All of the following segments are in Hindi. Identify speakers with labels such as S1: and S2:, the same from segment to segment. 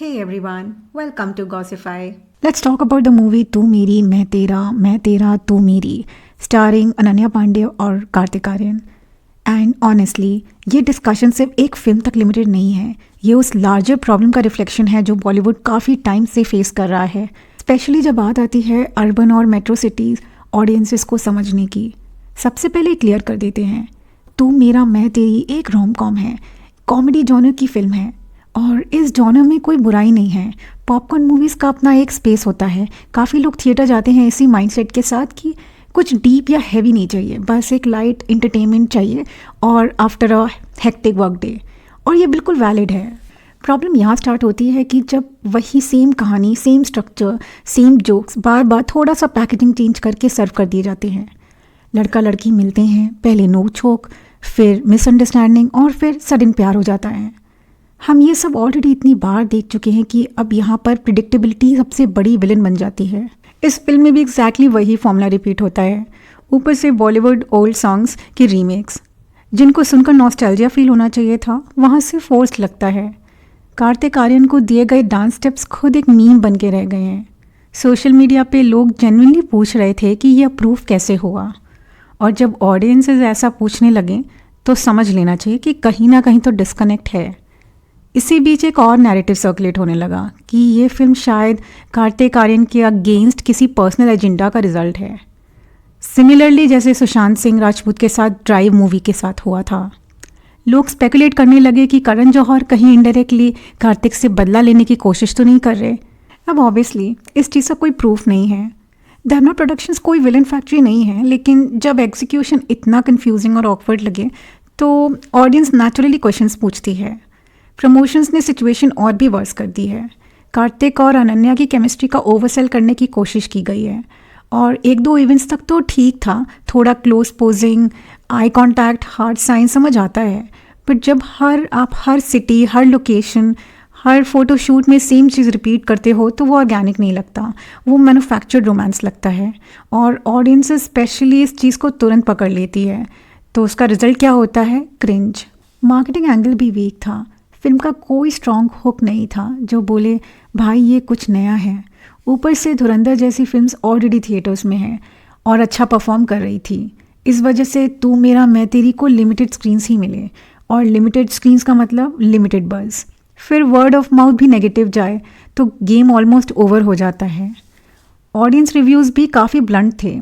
S1: Hey everyone, welcome to Gossify.
S2: Let's talk about the movie तू मेरी मैं तेरा तू मेरी starring अनन्या पांडे और कार्तिक आर्यन. एंड ऑनेस्टली ये डिस्कशन सिर्फ एक फिल्म तक लिमिटेड नहीं है. ये उस लार्जर प्रॉब्लम का रिफ्लेक्शन है जो बॉलीवुड काफ़ी टाइम से फेस कर रहा है, स्पेशली जब बात आती है अर्बन और मेट्रो सिटीज़ ऑडियंसेस को समझने की. सबसे पहले क्लियर कर देते हैं, तू मेरा मैं तेरी एक रोम कॉम है, कॉमेडी जॉनर की फिल्म है और इस जॉनर में कोई बुराई नहीं है. पॉपकॉर्न मूवीज़ का अपना एक स्पेस होता है. काफ़ी लोग थिएटर जाते हैं इसी माइंडसेट के साथ कि कुछ डीप या हैवी नहीं चाहिए, बस एक लाइट इंटरटेनमेंट चाहिए और after a hectic work day. और ये बिल्कुल वैलिड है. प्रॉब्लम यहाँ स्टार्ट होती है कि जब वही सेम कहानी, सेम स्ट्रक्चर, सेम जोक्स बार बार थोड़ा सा पैकेजिंग चेंज करके सर्व कर दिए जाते हैं. लड़का लड़की मिलते हैं, पहले नोक झोंक, फिर मिसअंडरस्टैंडिंग और फिर सडन प्यार हो जाता है. हम ये सब ऑलरेडी इतनी बार देख चुके हैं कि अब यहाँ पर प्रिडिक्टेबिलिटी सबसे बड़ी विलन बन जाती है. इस फिल्म में भी एग्जैक्टली वही फॉर्मूला रिपीट होता है. ऊपर से बॉलीवुड ओल्ड सॉन्ग्स की रीमेक्स, जिनको सुनकर नॉस्टैल्जिया फील होना चाहिए था, वहाँ से फोर्स लगता है. कार्तिक आर्यन को दिए गए डांस स्टेप्स खुद एक मीम बन के रह गए हैं. सोशल मीडिया पे लोग जेन्युइनली पूछ रहे थे कि ये अप्रूव कैसे हुआ, और जब ऑडियंसेस ऐसा पूछने लगे तो समझ लेना चाहिए कि कहीं ना कहीं तो डिस्कनेक्ट है. इसी बीच एक और नैरेटिव सर्कुलेट होने लगा कि ये फिल्म शायद कार्तिक आर्यन के अगेंस्ट किसी पर्सनल एजेंडा का रिजल्ट है, सिमिलरली जैसे सुशांत सिंह राजपूत के साथ ड्राइव मूवी के साथ हुआ था. लोग स्पेकुलेट करने लगे कि करण जौहर कहीं इनडायरेक्टली कार्तिक से बदला लेने की कोशिश तो नहीं कर रहे. अब ऑब्वियसली इस चीज़ का कोई प्रूफ नहीं है. धर्मा प्रोडक्शंस कोई विलन फैक्ट्री नहीं है, लेकिन जब एग्जीक्यूशन इतना कंफ्यूजिंग और ऑकवर्ड लगे तो ऑडियंस नेचुरली क्वेश्चंस पूछती है. प्रमोशंस ने सिचुएशन और भी वर्स कर दी है. कार्तिक और अनन्या की केमिस्ट्री का ओवरसेल करने की कोशिश की गई है और एक दो इवेंट्स तक तो ठीक था, थोड़ा close posing, eye contact, heart sign समझ आता है. बट जब आप हर सिटी, हर लोकेशन, हर फोटोशूट में सेम चीज़ रिपीट करते हो तो वो ऑर्गेनिक नहीं लगता, वो मैन्युफैक्चर्ड रोमांस लगता है और ऑडियंस स्पेशली इस चीज़ को तुरंत पकड़ लेती है. तो उसका रिजल्ट क्या होता है? क्रिंज. मार्केटिंग एंगल भी वीक था. फिल्म का कोई स्ट्रॉन्ग हुक नहीं था जो बोले भाई ये कुछ नया है. ऊपर से धुरंधर जैसी फिल्म्स ऑलरेडी थिएटर्स में हैं और अच्छा परफॉर्म कर रही थी. इस वजह से तू मेरा मैं तेरी को लिमिटेड स्क्रीन्स ही मिले, और लिमिटेड स्क्रीन्स का मतलब लिमिटेड बज़. फिर वर्ड ऑफ माउथ भी नेगेटिव जाए तो गेम ऑलमोस्ट ओवर हो जाता है. ऑडियंस रिव्यूज़ भी काफ़ी ब्लंट थे.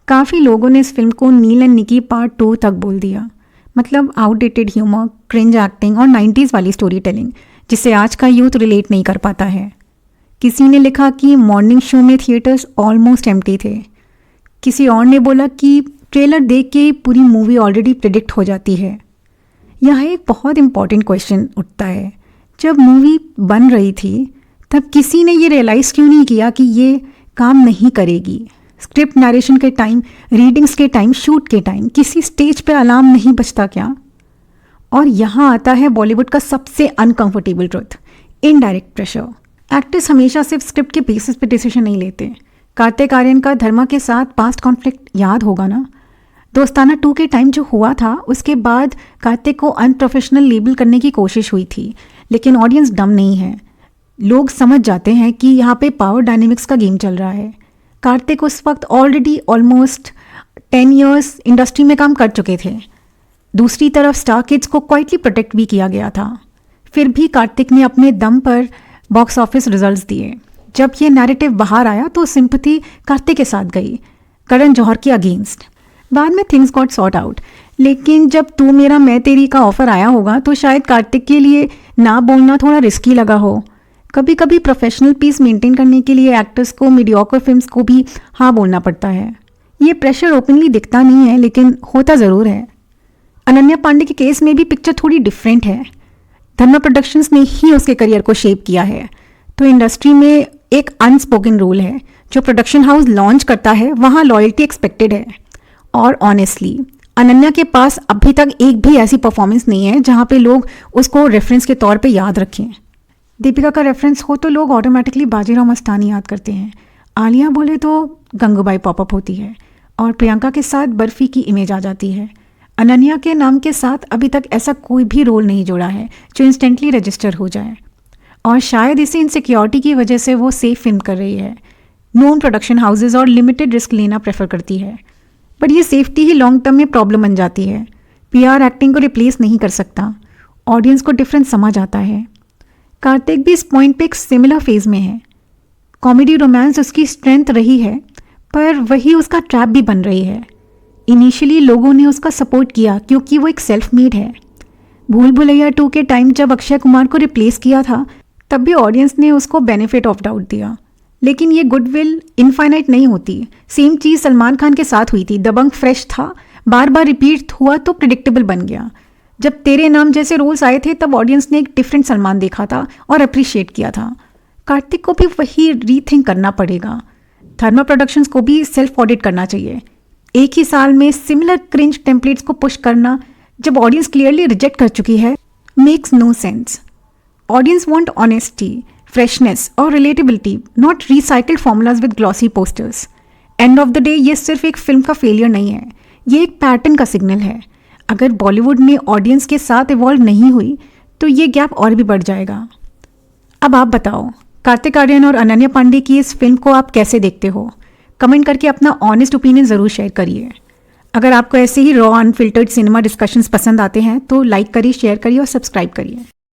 S2: काफ़ी लोगों ने इस फिल्म को नील एंड निकी पार्ट 2 तक बोल दिया. मतलब आउटडेटेड ह्यूमर, क्रिंज एक्टिंग और 90s वाली स्टोरी टेलिंग जिसे आज का यूथ रिलेट नहीं कर पाता है. किसी ने लिखा कि मॉर्निंग शो में थिएटर्स ऑलमोस्ट एम्प्टी थे. किसी और ने बोला कि ट्रेलर देख के पूरी मूवी ऑलरेडी प्रिडिक्ट हो जाती है. यहाँ एक बहुत इंपॉर्टेंट क्वेश्चन उठता है, जब मूवी बन रही थी तब किसी ने ये रियलाइज़ क्यों नहीं किया कि ये काम नहीं करेगी? स्क्रिप्ट नरेशन के टाइम, रीडिंग्स के टाइम, शूट के टाइम किसी स्टेज पे अलार्म नहीं बजता क्या? और यहाँ आता है बॉलीवुड का सबसे uncomfortable truth, indirect pressure. Actors हमेशा सिर्फ स्क्रिप्ट के बेसिस पे डिसीजन नहीं लेते. कार्तिक आर्यन का धर्मा के साथ पास्ट कॉन्फ्लिक्ट याद होगा ना. दोस्ताना 2 के टाइम जो हुआ था उसके बाद कार्तिक को अनप्रोफेशनल लेबल करने की कोशिश हुई थी, लेकिन ऑडियंस डम नहीं है. लोग समझ जाते हैं कि यहाँ पे पावर डायनेमिक्स का गेम चल रहा है. कार्तिक उस वक्त ऑलरेडी ऑलमोस्ट 10 ईयर्स इंडस्ट्री में काम कर चुके थे. दूसरी तरफ स्टार किड्स को क्वाइटली प्रोटेक्ट भी किया गया था. फिर भी कार्तिक ने अपने दम पर बॉक्स ऑफिस रिजल्ट्स दिए. जब ये नैरेटिव बाहर आया तो सिंपैथी कार्तिक के साथ गई, करण जौहर के अगेंस्ट. बाद में थिंग्स गॉट सॉर्ट आउट, लेकिन जब तू मेरा मैं तेरी का ऑफर आया होगा तो शायद कार्तिक के लिए ना बोलना थोड़ा रिस्की लगा हो. कभी कभी प्रोफेशनल पीस मेंटेन करने के लिए एक्टर्स को मीडियोकर फिल्म्स को भी हाँ बोलना पड़ता है. ये प्रेशर ओपनली दिखता नहीं है लेकिन होता ज़रूर है. अनन्या पांडे के केस में भी पिक्चर थोड़ी डिफरेंट है. धर्मा प्रोडक्शंस ने ही उसके करियर को शेप किया है. तो इंडस्ट्री में एक अनस्पोकन रूल है, जो प्रोडक्शन हाउस लॉन्च करता है वहाँ लॉयल्टी एक्सपेक्टेड है. और ऑनेस्टली अनन्या के पास अभी तक एक भी ऐसी परफॉर्मेंस नहीं है जहाँ पे लोग उसको रेफरेंस के तौर पे याद रखें. दीपिका का रेफरेंस हो तो लोग ऑटोमेटिकली बाजीराव मस्तानी याद करते हैं. आलिया बोले तो गंगूबाई पॉपअप होती है और प्रियंका के साथ बर्फी की इमेज आ जाती है. अनन्या के नाम के साथ अभी तक ऐसा कोई भी रोल नहीं जोड़ा है जो इंस्टेंटली रजिस्टर हो जाए. और शायद इसी इनसिक्योरिटी की वजह से वो सेफ फिल्म कर रही है, नोन प्रोडक्शन हाउसेज और लिमिटेड रिस्क लेना प्रेफर करती है। बट ये सेफ्टी ही लॉन्ग टर्म में प्रॉब्लम बन जाती है। पीआर एक्टिंग को रिप्लेस नहीं कर सकता, ऑडियंस को डिफरेंस समझ आता है। कार्तिक भी इस पॉइंट पे एक सिमिलर फेज में है। कॉमेडी रोमांस उसकी स्ट्रेंथ रही है, पर वही उसका ट्रैप भी बन रही है। इनिशियली लोगों ने उसका सपोर्ट किया क्योंकि वो एक सेल्फ मेड है। भूल भुलैया 2 के टाइम जब अक्षय कुमार को रिप्लेस किया था, तब भी ऑडियंस ने उसको बेनिफिट ऑफ डाउट दिया। लेकिन ये गुडविल इनफाइनाइट नहीं होती। सेम चीज़ सलमान खान के साथ हुई थी। दबंग फ्रेश था, बार बार रिपीट हुआ तो प्रिडिक्टेबल बन गया। जब तेरे नाम जैसे रोल्स आए थे तब ऑडियंस ने एक डिफरेंट सलमान देखा था और अप्रिशिएट किया था। कार्तिक को भी वही रीथिंक करना पड़ेगा। धर्मा प्रोडक्शंस को भी सेल्फ ऑडिट करना चाहिए। एक ही साल में सिमिलर क्रिंज टेम्पलेट्स को पुश करना जब ऑडियंस क्लियरली रिजेक्ट कर चुकी है, makes no sense. Audience want honesty, freshness और relatability, not recycled formulas with glossy posters. End of the day ये सिर्फ एक फिल्म का फेलियर नहीं है, ये एक पैटर्न का सिग्नल है। अगर बॉलीवुड में ऑडियंस के साथ इवॉल्व नहीं हुई तो ये गैप और भी बढ़ जाएगा। अब आप बताओ, कार्तिक आर्यन और अनन्या पांडे की इस फिल्म को आप कैसे देखते हो? कमेंट करके अपना ऑनेस्ट ओपिनियन ज़रूर शेयर करिए। अगर आपको ऐसे ही रॉ अनफिल्टर्ड सिनेमा डिस्कशंस पसंद आते हैं तो लाइक करिए, शेयर करिए और सब्सक्राइब करिए।